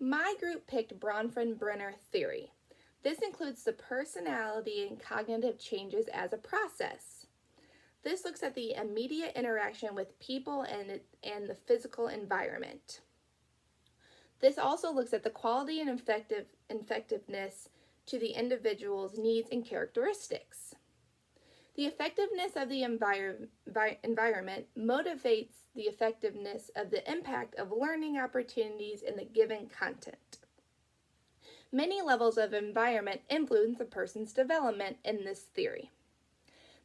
My group picked Bronfenbrenner theory. This includes the personality and cognitive changes as a process. This looks at the immediate interaction with people and the physical environment. This also looks at the quality and effectiveness to the individual's needs and characteristics. The effectiveness of the environment motivates the effectiveness of the impact of learning opportunities in the given content. Many levels of environment influence a person's development in this theory.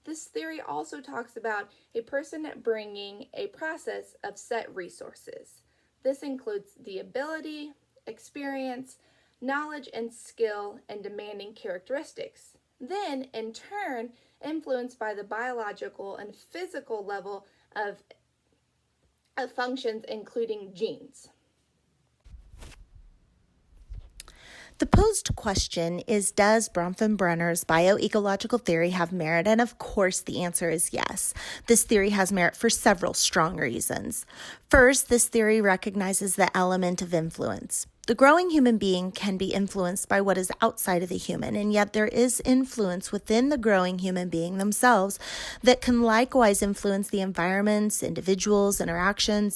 This theory also talks about a person bringing a process of set resources. This includes the ability, experience, knowledge and skill, and demanding characteristics. Then, in turn, influenced by the biological and physical level of functions, including genes. The posed question is, does Bronfenbrenner's bioecological theory have merit? And of course, the answer is yes. This theory has merit for several strong reasons. First, this theory recognizes the element of influence. The growing human being can be influenced by what is outside of the human, and yet there is influence within the growing human being themselves that can likewise influence the environments, individuals, interactions,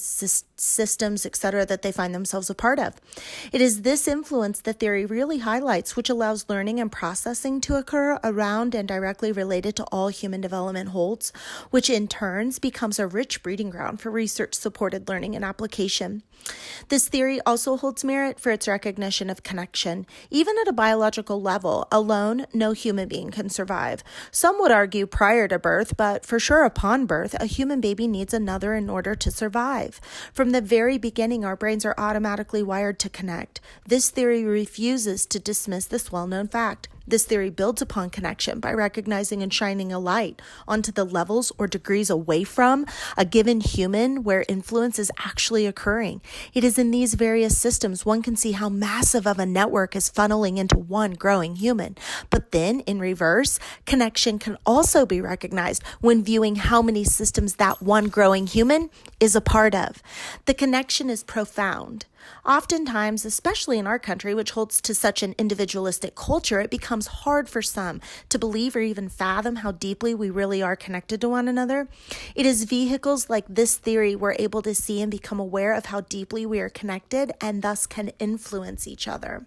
systems, etc., that they find themselves a part of. It is this influence the theory really highlights, which allows learning and processing to occur around and directly related to all human development holds, which in turns becomes a rich breeding ground for research-supported learning and application. This theory also holds merit for its recognition of connection. Even at a biological level, alone, no human being can survive. Some would argue prior to birth, but for sure upon birth, a human baby needs another in order to survive. From the very beginning, our brains are automatically wired to connect. This theory refuses to dismiss this well-known fact. This theory builds upon connection by recognizing and shining a light onto the levels or degrees away from a given human where influence is actually occurring. It is in these various systems one can see how massive of a network is funneling into one growing human. But then, in reverse, connection can also be recognized when viewing how many systems that one growing human is a part of. The connection is profound. Oftentimes, especially in our country, which holds to such an individualistic culture, it becomes hard for some to believe or even fathom how deeply we really are connected to one another. It is vehicles like this theory we're able to see and become aware of how deeply we are connected and thus can influence each other.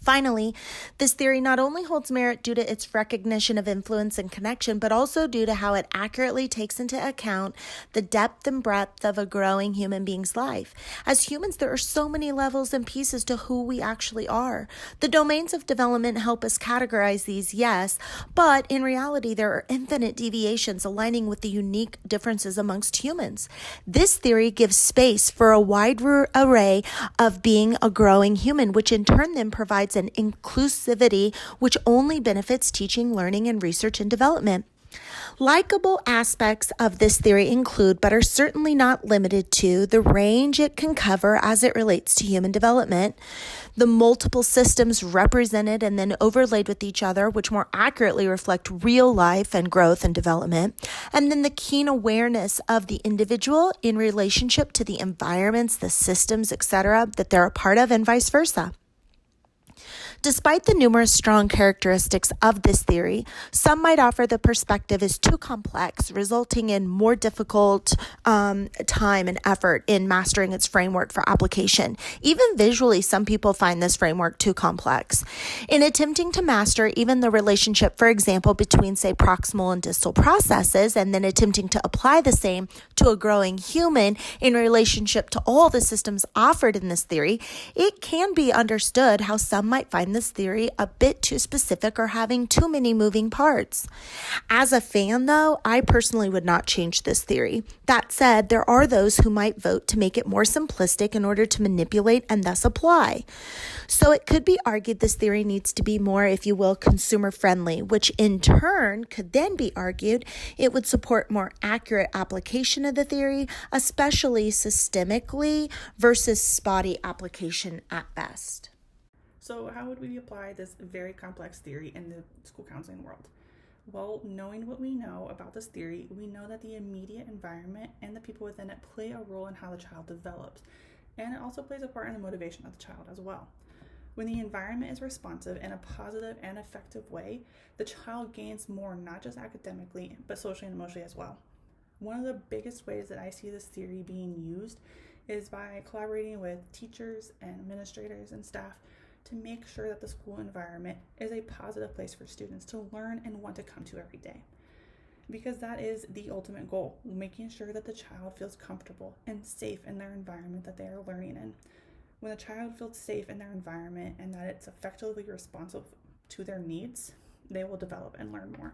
Finally, this theory not only holds merit due to its recognition of influence and connection, but also due to how it accurately takes into account the depth and breadth of a growing human being's life. As humans, there are so many levels and pieces to who we actually are. The domains of development help us categorize these, yes, but in reality, there are infinite deviations aligning with the unique differences amongst humans. This theory gives space for a wide array of being a growing human, which in turn then provides an inclusivity which only benefits teaching, learning, and research and development. Likeable aspects of this theory include, but are certainly not limited to, the range it can cover as it relates to human development, the multiple systems represented and then overlaid with each other, which more accurately reflect real life and growth and development, and then the keen awareness of the individual in relationship to the environments, the systems, etc., that they're a part of, and vice versa. Despite the numerous strong characteristics of this theory, some might offer the perspective is too complex, resulting in more difficult time and effort in mastering its framework for application. Even visually, some people find this framework too complex. In attempting to master even the relationship, for example, between, say, proximal and distal processes, and then attempting to apply the same to a growing human in relationship to all the systems offered in this theory, it can be understood how some might find this theory a bit too specific or having too many moving parts. As a fan, though, I personally would not change this theory. That said, there are those who might vote to make it more simplistic in order to manipulate and thus apply. So it could be argued this theory needs to be more, if you will, consumer friendly, which in turn could then be argued it would support more accurate application of the theory, especially systemically versus spotty application at best. So how would we apply this very complex theory in the school counseling world? Well, knowing what we know about this theory, we know that the immediate environment and the people within it play a role in how the child develops. And it also plays a part in the motivation of the child as well. When the environment is responsive in a positive and effective way, the child gains more, not just academically, but socially and emotionally as well. One of the biggest ways that I see this theory being used is by collaborating with teachers and administrators and staff to make sure that the school environment is a positive place for students to learn and want to come to every day. Because that is the ultimate goal, making sure that the child feels comfortable and safe in their environment that they are learning in. When a child feels safe in their environment and that it's effectively responsive to their needs, they will develop and learn more.